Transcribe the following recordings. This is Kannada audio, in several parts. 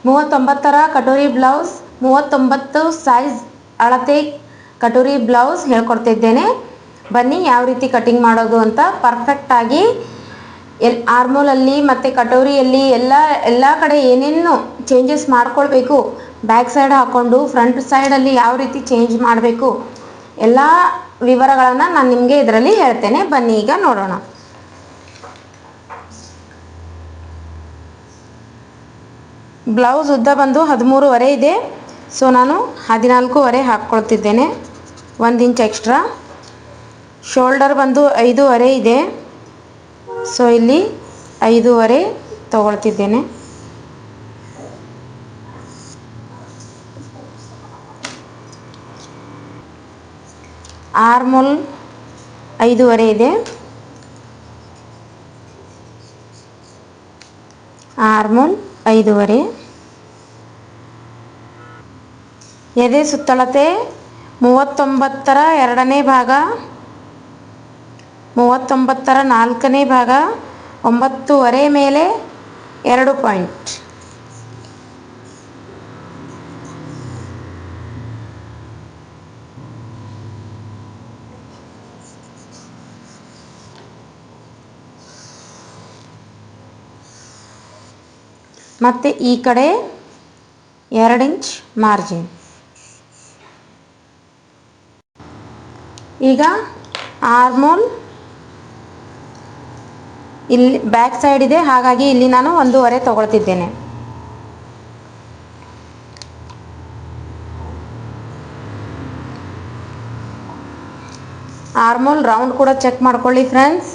39ರ ಕಟೋರಿ ಬ್ಲೌಸ್, 39 ಸೈಜ್ ಅಳತೆ ಕಟೋರಿ ಬ್ಲೌಸ್ ಹೇಳ್ಕೊಡ್ತಿದ್ದೇನೆ. ಬನ್ನಿ ಯಾವ ರೀತಿ ಕಟಿಂಗ್ ಮಾಡೋದು ಅಂತ ಪರ್ಫೆಕ್ಟಾಗಿ ಆರ್ಮೋಲಲ್ಲಿ ಮತ್ತು ಕಟೋರಿಯಲ್ಲಿ ಎಲ್ಲ ಕಡೆ ಏನೇನು ಚೇಂಜಸ್ ಮಾಡ್ಕೊಳ್ಬೇಕು, ಬ್ಯಾಕ್ ಸೈಡ್ ಹಾಕ್ಕೊಂಡು ಫ್ರಂಟ್ ಸೈಡಲ್ಲಿ ಯಾವ ರೀತಿ ಚೇಂಜ್ ಮಾಡಬೇಕು ಎಲ್ಲ ವಿವರಗಳನ್ನು ನಾನು ನಿಮಗೆ ಇದರಲ್ಲಿ ಹೇಳ್ತೇನೆ. ಬನ್ನಿ ಈಗ ನೋಡೋಣ. ಬ್ಲೌಸ್ ಉದ್ದ ಬಂದು 13.5 ಇದೆ. ಸೊ ನಾನು 14.5 ಹಾಕ್ಕೊಳ್ತಿದ್ದೇನೆ, 1 ಇಂಚ್ ಎಕ್ಸ್ಟ್ರಾ. ಶೋಲ್ಡರ್ ಬಂದು 5.5 ಇದೆ. ಸೊ ಇಲ್ಲಿ 5.5 ತಗೊಳ್ತಿದ್ದೇನೆ. ಆರ್ಮೋಲ್ 5.5 ಇದೆ. ಆರ್ಮೋಲ್ 5.5. ಎದೆ ಸುತ್ತಳತೆ 39ರ 2ನೇ ಭಾಗ, 39ರ 4ನೇ ಭಾಗ, 9.5 ಮೇಲೆ 2 ಪಾಯಿಂಟ್. ಮತ್ತು ಈ ಕಡೆ 2 ಇಂಚ್ ಮಾರ್ಜಿನ್. ಈಗ ಆರ್ಮೋಲ್ ಇಲ್ಲಿ ಬ್ಯಾಕ್ ಸೈಡ್ ಇದೆ, ಹಾಗಾಗಿ ಇಲ್ಲಿ ನಾನು 1.5 ತಗೊಳ್ತಿದ್ದೇನೆ. ಆರ್ಮೋಲ್ ರೌಂಡ್ ಕೂಡ ಚೆಕ್ ಮಾಡ್ಕೊಳ್ಳಿ ಫ್ರೆಂಡ್ಸ್.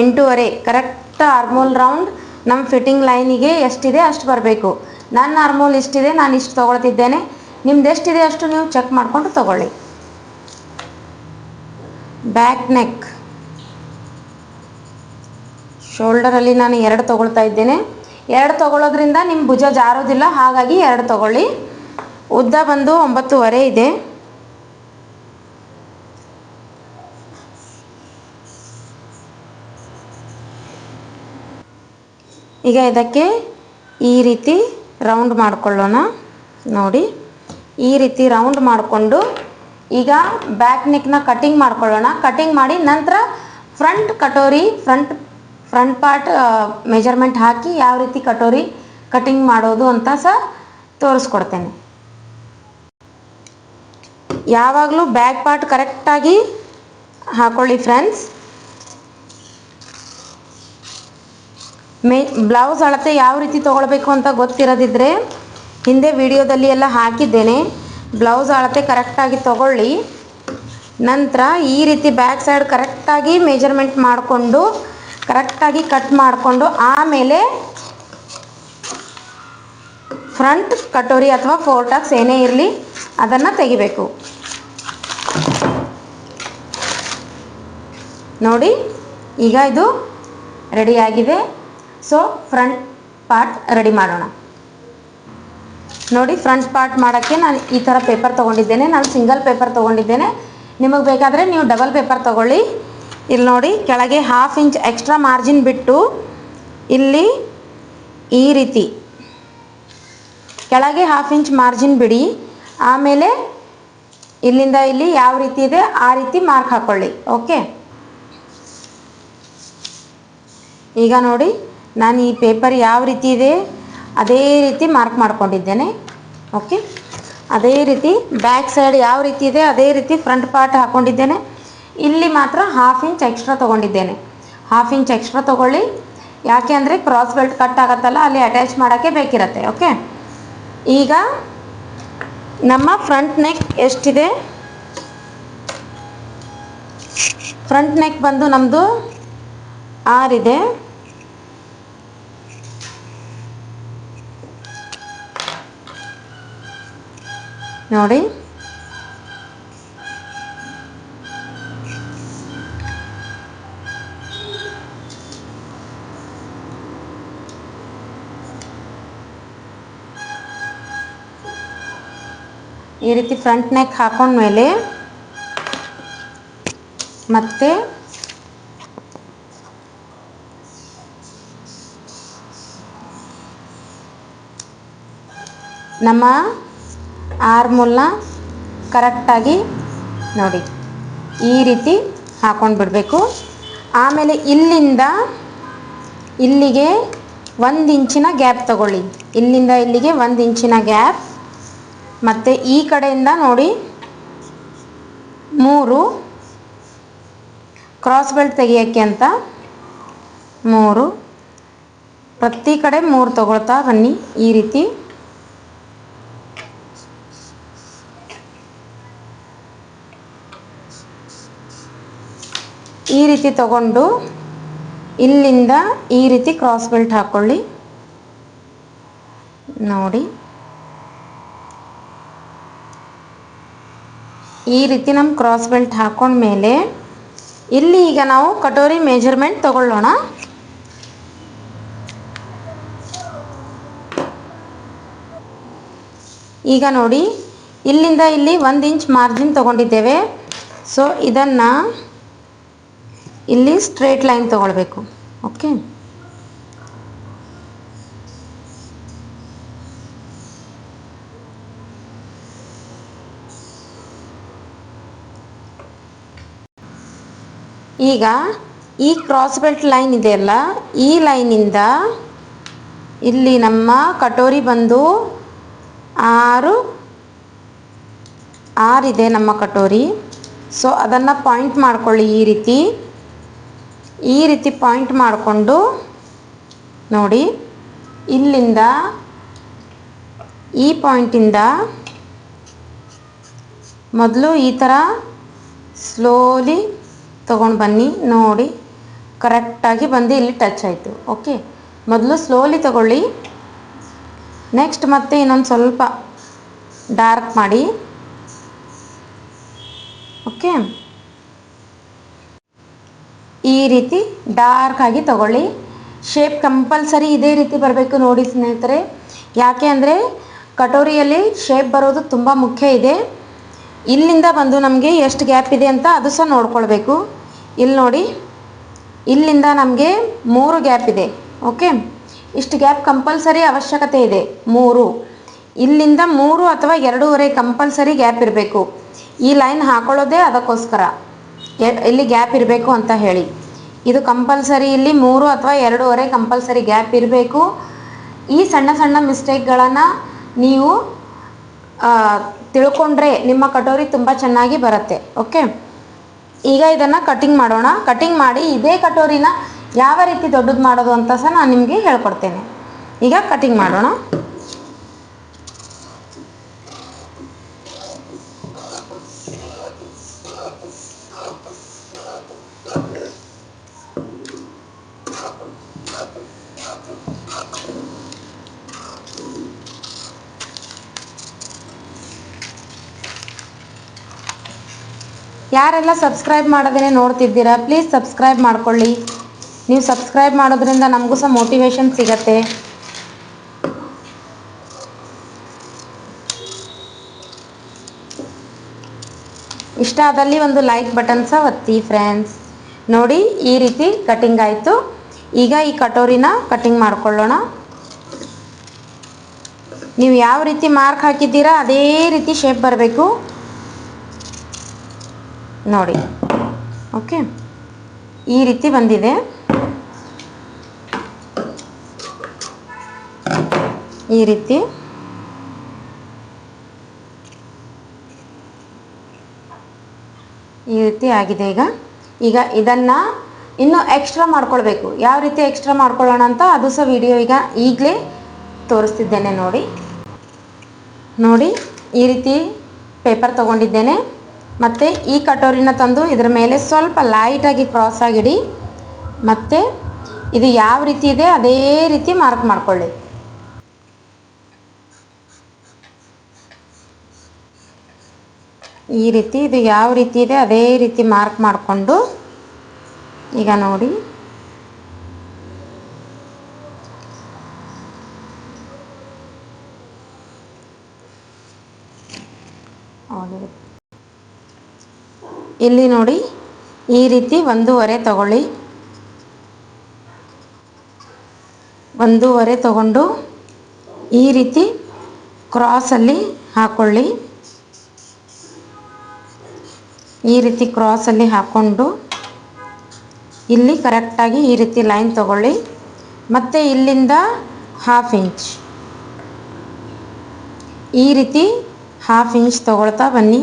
8.5 ಕರೆಕ್ಟ್ ಆರ್ಮೋಲ್ ರೌಂಡ್ ನಮ್ಮ ಫಿಟ್ಟಿಂಗ್ ಲೈನಿಗೆ ಎಷ್ಟಿದೆ ಅಷ್ಟು ಬರಬೇಕು. ನನ್ನ ಆರ್ಮೋಲ್ ಇಷ್ಟಿದೆ, ನಾನು ಇಷ್ಟು ತೊಗೊಳ್ತಿದ್ದೇನೆ. ನಿಮ್ದು ಎಷ್ಟಿದೆ ಅಷ್ಟು ನೀವು ಚೆಕ್ ಮಾಡಿಕೊಂಡು ತಗೊಳ್ಳಿ. ಬ್ಯಾಕ್ ನೆಕ್ ಶೋಲ್ಡರಲ್ಲಿ ನಾನು 2 ತೊಗೊಳ್ತಾ ಇದ್ದೇನೆ. 2 ತೊಗೊಳ್ಳೋದ್ರಿಂದ ನಿಮ್ಮ ಭುಜ ಜಾರೋದಿಲ್ಲ, ಹಾಗಾಗಿ 2 ತೊಗೊಳ್ಳಿ. ಉದ್ದ ಬಂದು 9.5 ಇದೆ. ಈಗ ಇದಕ್ಕೆ ಈ ರೀತಿ ರೌಂಡ್ ಮಾಡಿಕೊಳ್ಳೋಣ. ನೋಡಿ, ಈ ರೀತಿ ರೌಂಡ್ ಮಾಡಿಕೊಂಡು ಈಗ ಬ್ಯಾಕ್ ನೆಕ್ನ ಕಟಿಂಗ್ ಮಾಡ್ಕೊಳ್ಳೋಣ. ಕಟಿಂಗ್ ಮಾಡಿ ನಂತರ front katori front part measurement ಹಾಕಿ ಯಾವ ರೀತಿ ಕಟೋರಿ ಕಟಿಂಗ್ ಮಾಡೋದು ಅಂತ ಸಹ ತೋರಿಸ್ಕೊಡ್ತೇನೆ. ಯಾವಾಗಲೂ ಬ್ಯಾಕ್ ಪಾರ್ಟ್ ಕರೆಕ್ಟಾಗಿ ಹಾಕೊಳ್ಳಿ ಫ್ರೆಂಡ್ಸ್. ಬ್ಲೌಸ್ ಅಳತೆ ಯಾವ ರೀತಿ ತೊಗೊಳ್ಬೇಕು ಅಂತ ಗೊತ್ತಿರೋದಿದ್ರೆ ಹಿಂದೆ ವಿಡಿಯೋದಲ್ಲಿ ಎಲ್ಲ ಹಾಕಿದ್ದೇನೆ. ಬ್ಲೌಸ್ ಅಳತೆ ಕರೆಕ್ಟಾಗಿ ತೊಗೊಳ್ಳಿ. ನಂತರ ಈ ರೀತಿ ಬ್ಯಾಕ್ ಸೈಡ್ ಕರೆಕ್ಟಾಗಿ ಮೆಜರ್ಮೆಂಟ್ ಮಾಡಿಕೊಂಡು ಕರೆಕ್ಟಾಗಿ ಕಟ್ ಮಾಡಿಕೊಂಡು ಆಮೇಲೆ ಫ್ರಂಟ್ ಕಟೋರಿ ಅಥವಾ ಫೋರ್ಟಕ್ಸ್ ಏನೇ ಇರಲಿ ಅದನ್ನು ತೆಗಿಬೇಕು. ನೋಡಿ, ಈಗ ಇದು ರೆಡಿಯಾಗಿದೆ. ಸೊ ಫ್ರಂಟ್ ಪಾರ್ಟ್ ರೆಡಿ ಮಾಡೋಣ. ನೋಡಿ, ಫ್ರಂಟ್ ಪಾರ್ಟ್ ಮಾಡೋಕ್ಕೆ ನಾನು ಈ ಥರ ಪೇಪರ್ ತೊಗೊಂಡಿದ್ದೇನೆ. ನಾನು ಸಿಂಗಲ್ ಪೇಪರ್ ತೊಗೊಂಡಿದ್ದೇನೆ. ನಿಮಗೆ ಬೇಕಾದರೆ ನೀವು ಡಬಲ್ ಪೇಪರ್ ತೊಗೊಳ್ಳಿ. ಇಲ್ಲಿ ನೋಡಿ, ಕೆಳಗೆ 1/2 ಇಂಚ್ ಎಕ್ಸ್ಟ್ರಾ ಮಾರ್ಜಿನ್ ಬಿಟ್ಟು ಇಲ್ಲಿ ಈ ರೀತಿ ಕೆಳಗೆ 1/2 ಇಂಚ್ ಮಾರ್ಜಿನ್ ಬಿಡಿ. ಆಮೇಲೆ ಇಲ್ಲಿಂದ ಇಲ್ಲಿ ಯಾವ ರೀತಿ ಇದೆ ಆ ರೀತಿ ಮಾರ್ಕ್ ಹಾಕ್ಕೊಳ್ಳಿ. ಓಕೆ, ಈಗ ನೋಡಿ, ನಾನು ಈ ಪೇಪರ್ ಯಾವ ರೀತಿ ಇದೆ ಅದೇ ರೀತಿ ಮಾರ್ಕ್ ಮಾಡ್ಕೊಂಡಿದ್ದೇನೆ. ಓಕೆ, ಅದೇ ರೀತಿ ಬ್ಯಾಕ್ ಸೈಡ್ ಯಾವ ರೀತಿ ಇದೆ ಅದೇ ರೀತಿ ಫ್ರಂಟ್ ಪಾರ್ಟ್ ಹಾಕ್ಕೊಂಡಿದ್ದೇನೆ. ಇಲ್ಲಿ ಮಾತ್ರ 1/2 ಇಂಚ್ ಎಕ್ಸ್ಟ್ರಾ ತೊಗೊಂಡಿದ್ದೇನೆ. 1/2 ಇಂಚ್ ಎಕ್ಸ್ಟ್ರಾ ತೊಗೊಳ್ಳಿ. ಯಾಕೆ ಅಂದರೆ ಕ್ರಾಸ್ ಬೆಲ್ಟ್ ಕಟ್ ಆಗುತ್ತಲ್ಲ, ಅಲ್ಲಿ ಅಟ್ಯಾಚ್ ಮಾಡೋಕ್ಕೆ ಬೇಕಿರುತ್ತೆ. ಓಕೆ, ಈಗ ನಮ್ಮ ಫ್ರಂಟ್ ನೆಕ್ ಎಷ್ಟಿದೆ, ಫ್ರಂಟ್ ನೆಕ್ ಬಂದು ನಮ್ಮದು 6 ಇದೆ. ನೋಡಿ, ಈ ರೀತಿ ಫ್ರಂಟ್ ನೆಕ್ ಹಾಕೊಂಡ್ಮೇಲೆ ಮತ್ತೆ ನಮ್ಮ ಆರ್ಮೋಲ್ನ ಕರೆಕ್ಟಾಗಿ ನೋಡಿ ಈ ರೀತಿ ಹಾಕೊಂಡು ಬಿಡಬೇಕು. ಆಮೇಲೆ ಇಲ್ಲಿಂದ ಇಲ್ಲಿಗೆ 1 ಇಂಚಿನ ಗ್ಯಾಪ್ ತಗೊಳ್ಳಿ. ಇಲ್ಲಿಂದ ಇಲ್ಲಿಗೆ 1 ಇಂಚಿನ ಗ್ಯಾಪ್. ಮತ್ತು ಈ ಕಡೆಯಿಂದ ನೋಡಿ 3 ಕ್ರಾಸ್ ಬೆಲ್ಟ್ ತೆಗಿಯೋಕ್ಕೆ ಅಂತ 3 ಪ್ರತಿ ಕಡೆ 3 ತಗೊಳ್ತಾ ಬನ್ನಿ. ಈ ರೀತಿ ತಗೊಂಡು ಇಲ್ಲಿಂದ ಈ ರೀತಿ ಕ್ರಾಸ್ ಬೆಲ್ಟ್ ಹಾಕ್ಕೊಳ್ಳಿ. ನೋಡಿ ಈ ರೀತಿ ನಮ್ಮ ಕ್ರಾಸ್ ಬೆಲ್ಟ್ ಹಾಕೊಂಡ್ಮೇಲೆ ಇಲ್ಲಿ ಈಗ ನಾವು ಕಟೋರಿ ಮೆಜರ್ಮೆಂಟ್ ತಗೊಳ್ಳೋಣ. ಈಗ ನೋಡಿ ಇಲ್ಲಿಂದ ಇಲ್ಲಿ 1 ಇಂಚ್ ಮಾರ್ಜಿನ್ ತಗೊಂಡಿದ್ದೇವೆ. ಸೊ ಇದನ್ನು ಇಲ್ಲಿ ಸ್ಟ್ರೇಟ್ ಲೈನ್ ತಗೊಳ್ಬೇಕು. ಓಕೆ, ಈಗ ಈ ಕ್ರಾಸ್ ಬೆಲ್ಟ್ ಲೈನ್ ಇದೆಯಲ್ಲ, ಈ ಲೈನಿಂದ ಇಲ್ಲಿ ನಮ್ಮ ಕಟೋರಿ ಬಂದು 6 ಇದೆ ನಮ್ಮ ಕಟೋರಿ. ಸೊ ಅದನ್ನು ಪಾಯಿಂಟ್ ಮಾಡ್ಕೊಳ್ಳಿ. ಈ ರೀತಿ ಪಾಯಿಂಟ್ ಮಾಡಿಕೊಂಡು ನೋಡಿ ಇಲ್ಲಿಂದ ಈ ಪಾಯಿಂಟಿಂದ ಮೊದಲು ಈ ಥರ ಸ್ಲೋಲಿ ತೊಗೊಂಡು ಬನ್ನಿ. ನೋಡಿ ಕರೆಕ್ಟಾಗಿ ಬಂದು ಇಲ್ಲಿ ಟಚ್ ಆಯಿತು. ಓಕೆ, ಮೊದಲು ಸ್ಲೋಲಿ ತಗೊಳ್ಳಿ. ನೆಕ್ಸ್ಟ್ ಮತ್ತೆ ಇನ್ನೊಂದು ಸ್ವಲ್ಪ ಡಾರ್ಕ್ ಮಾಡಿ. ಓಕೆ, ಈ ರೀತಿ ಡಾರ್ಕ್ ಆಗಿ ತಗೊಳ್ಳಿ. ಶೇಪ್ ಕಂಪಲ್ಸರಿ ಇದೇ ರೀತಿ ಬರಬೇಕು ನೋಡಿ ಸ್ನೇಹಿತರೆ. ಯಾಕೆ ಅಂದರೆ ಕಟೋರಿಯಲ್ಲಿ ಶೇಪ್ ಬರೋದು ತುಂಬ ಮುಖ್ಯ ಇದೆ. ಇಲ್ಲಿಂದ ಬಂದು ನಮಗೆ ಎಷ್ಟು ಗ್ಯಾಪ್ ಇದೆ ಅಂತ ಅದು ಸಹ ನೋಡ್ಕೊಳ್ಬೇಕು. ಇಲ್ಲಿ ನೋಡಿ ಇಲ್ಲಿಂದ ನಮಗೆ 3 ಗ್ಯಾಪ್ ಇದೆ. ಓಕೆ, ಇಷ್ಟು ಗ್ಯಾಪ್ ಕಂಪಲ್ಸರಿ ಅವಶ್ಯಕತೆ ಇದೆ. 3 ಇಲ್ಲಿಂದ 3 ಅಥವಾ 2.5 ಕಂಪಲ್ಸರಿ ಗ್ಯಾಪ್ ಇರಬೇಕು. ಈ ಲೈನ್ ಹಾಕೊಳ್ಳೋದೇ ಅದಕ್ಕೋಸ್ಕರ, ಇಲ್ಲಿ ಗ್ಯಾಪ್ ಇರಬೇಕು ಅಂತ ಹೇಳಿ. ಇದು ಕಂಪಲ್ಸರಿ ಇಲ್ಲಿ 3 ಅಥವಾ 2.5 ಕಂಪಲ್ಸರಿ ಗ್ಯಾಪ್ ಇರಬೇಕು. ಈ ಸಣ್ಣ ಸಣ್ಣ ಮಿಸ್ಟೇಕ್ಗಳನ್ನು ನೀವು ತಿಳ್ಕೊಂಡ್ರೆ ನಿಮ್ಮ ಕಟೋರಿ ತುಂಬ ಚೆನ್ನಾಗಿ ಬರುತ್ತೆ. ಓಕೆ, ಈಗ ಇದನ್ನು ಕಟಿಂಗ್ ಮಾಡೋಣ. ಕಟಿಂಗ್ ಮಾಡಿ ಇದೇ ಕಟೋರಿನ ಯಾವ ರೀತಿ ದೊಡ್ಡದು ಮಾಡೋದು ಅಂತ ಸಹ ನಾನು ನಿಮಗೆ ಹೇಳ್ಕೊಡ್ತೇನೆ. ಈಗ ಕಟಿಂಗ್ ಮಾಡೋಣ. ಯಾರೆಲ್ಲ ಸಬ್ಸ್ಕ್ರೈಬ್ ಮಾಡೋದೇ ನೋಡ್ತಿದ್ದೀರಾ, ಪ್ಲೀಸ್ ಸಬ್ಸ್ಕ್ರೈಬ್ ಮಾಡ್ಕೊಳ್ಳಿ. ನೀವು ಸಬ್ಸ್ಕ್ರೈಬ್ ಮಾಡೋದ್ರಿಂದ ನಮಗೂ ಸಹ ಮೋಟಿವೇಶನ್ ಸಿಗತ್ತೆ. ಇಷ್ಟ ಆದಲ್ಲಿ ಒಂದು ಲೈಕ್ ಬಟನ್ ಸಹ ಒತ್ತಿ ಫ್ರೆಂಡ್ಸ್. ನೋಡಿ ಈ ರೀತಿ ಕಟಿಂಗ್ ಆಯಿತು. ಈಗ ಈ ಕಟೋರಿನ ಕಟಿಂಗ್ ಮಾಡ್ಕೊಳ್ಳೋಣ. ನೀವು ಯಾವ ರೀತಿ ಮಾರ್ಕ್ ಹಾಕಿದ್ದೀರಾ ಅದೇ ರೀತಿ ಶೇಪ್ ಬರಬೇಕು ನೋಡಿ. ಓಕೆ, ಈ ರೀತಿ ಬಂದಿದೆ. ಈ ರೀತಿ ಆಗಿದೆ. ಈಗ ಇದನ್ನು ಇನ್ನೂ ಎಕ್ಸ್ಟ್ರಾ ಮಾಡ್ಕೊಳ್ಬೇಕು. ಯಾವ ರೀತಿ ಎಕ್ಸ್ಟ್ರಾ ಮಾಡ್ಕೊಳ್ಳೋಣ ಅಂತ ಅದು ಸಹ ವಿಡಿಯೋ ಈಗಲೇ ತೋರಿಸ್ತಿದ್ದೇನೆ ನೋಡಿ. ಈ ರೀತಿ ಪೇಪರ್ ತಗೊಂಡಿದ್ದೇನೆ. ಮತ್ತು ಈ ಕಟೋರಿನ ತಂದು ಇದರ ಮೇಲೆ ಸ್ವಲ್ಪ ಲೈಟಾಗಿ ಕ್ರಾಸ್ ಆಗಿಡಿ. ಮತ್ತು ಇದು ಯಾವ ರೀತಿ ಇದೆ ಅದೇ ರೀತಿ ಮಾರ್ಕ್ ಮಾಡ್ಕೊಳ್ಳಿ. ಈ ರೀತಿ ಇದು ಯಾವ ರೀತಿ ಇದೆ ಅದೇ ರೀತಿ ಮಾರ್ಕ್ ಮಾಡಿಕೊಂಡು ಈಗ ನೋಡಿ ಇಲ್ಲಿ ನೋಡಿ ಈ ರೀತಿ 1.5 ತಗೊಳ್ಳಿ. 1.5 ತಗೊಂಡು ಈ ರೀತಿ ಕ್ರಾಸಲ್ಲಿ ಹಾಕ್ಕೊಳ್ಳಿ. ಈ ರೀತಿ ಕ್ರಾಸಲ್ಲಿ ಹಾಕ್ಕೊಂಡು ಇಲ್ಲಿ ಕರೆಕ್ಟಾಗಿ ಈ ರೀತಿ ಲೈನ್ ತಗೊಳ್ಳಿ. ಮತ್ತು ಇಲ್ಲಿಂದ 1/2 ಇಂಚ್ ಈ ರೀತಿ 1/2 ಇಂಚ್ ತಗೊಳ್ತಾ ಬನ್ನಿ.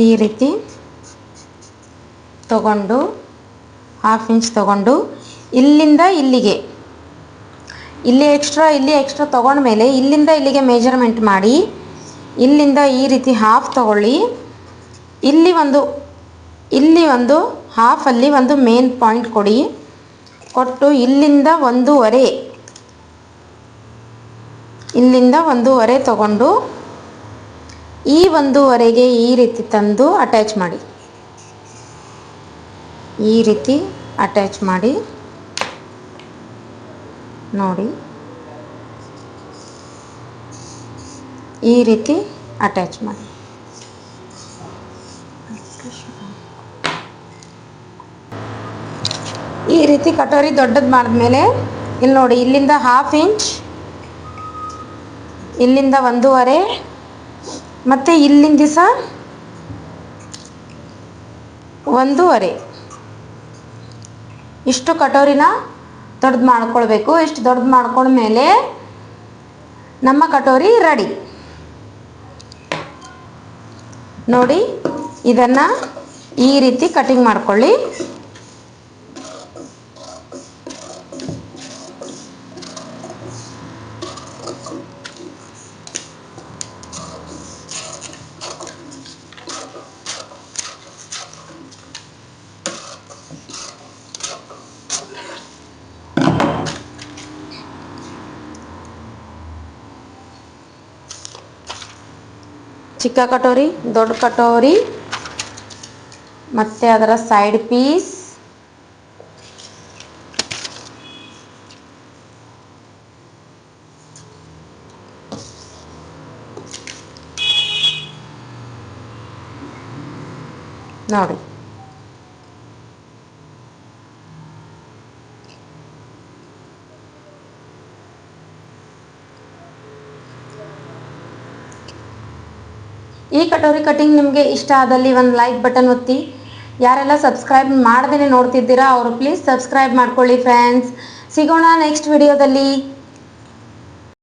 ಈ ರೀತಿ ತಗೊಂಡು 1/2 ಇಂಚ್ ತಗೊಂಡು ಇಲ್ಲಿಂದ ಇಲ್ಲಿಗೆ, ಇಲ್ಲಿ ಎಕ್ಸ್ಟ್ರಾ ತಗೊಂಡ್ಮೇಲೆ ಇಲ್ಲಿಂದ ಇಲ್ಲಿಗೆ ಮೆಜರ್ಮೆಂಟ್ ಮಾಡಿ. ಇಲ್ಲಿಂದ ಈ ರೀತಿ 1/2 ತಗೊಳ್ಳಿ. ಇಲ್ಲಿ ಒಂದು 1/2ಅಲ್ಲಿ ಒಂದು ಮೇನ್ ಪಾಯಿಂಟ್ ಕೊಡಿ. ಕೊಟ್ಟು ಇಲ್ಲಿಂದ 1.5 ತಗೊಂಡು ಈ 1.5ಗೆ ಈ ರೀತಿ ತಂದು ಅಟ್ಯಾಚ್ ಮಾಡಿ. ಈ ರೀತಿ ಅಟ್ಯಾಚ್ ಮಾಡಿ ನೋಡಿ. ಈ ರೀತಿ ಅಟ್ಯಾಚ್ ಮಾಡಿ. ಈ ರೀತಿ ಕಟೋರಿ ದೊಡ್ಡದು ಮಾಡಿದ್ಮೇಲೆ ಇಲ್ಲಿ ನೋಡಿ, ಇಲ್ಲಿಂದ 1/2 ಇಂಚ್, ಇಲ್ಲಿಂದ 1.5 ಮತ್ತು ಇಲ್ಲಿಂದ ಸಹ 1.5 ಇಷ್ಟು ಕಟೋರಿನ ದೊಡ್ಡದು ಮಾಡ್ಕೊಳ್ಬೇಕು. ಇಷ್ಟು ದೊಡ್ಡದು ಮಾಡ್ಕೊಂಡ್ಮೇಲೆ ನಮ್ಮ ಕಟೋರಿ ರೆಡಿ ನೋಡಿ. ಇದನ್ನು ಈ ರೀತಿ ಕಟಿಂಗ್ ಮಾಡ್ಕೊಳ್ಳಿ. ಚಿಕ್ಕ ಕಟೋರಿ, ದೊಡ್ಡ ಕಟೋರಿ ಮತ್ತು ಅದರ ಸೈಡ್ ಪೀಸ್ ನೋಡಿ. ಈ ಕಟೋರಿ ಕಟಿಂಗ್ ನಿಮಗೆ ಇಷ್ಟ ಆದಲ್ಲಿ ಒಂದು ಲೈಕ್ ಬಟನ್ ಒತ್ತಿ. ಯಾರೆಲ್ಲ ಸಬ್ಸ್ಕ್ರೈಬ್ ಮಾಡದೇ ನೋಡ್ತಿದ್ದೀರಾ ಅವರು ಪ್ಲೀಸ್ ಸಬ್ಸ್ಕ್ರೈಬ್ ಮಾಡ್ಕೊಳ್ಳಿ ಫ್ರೆಂಡ್ಸ್. ಸಿಗೋಣ ನೆಕ್ಸ್ಟ್ ವಿಡಿಯೋದಲ್ಲಿ.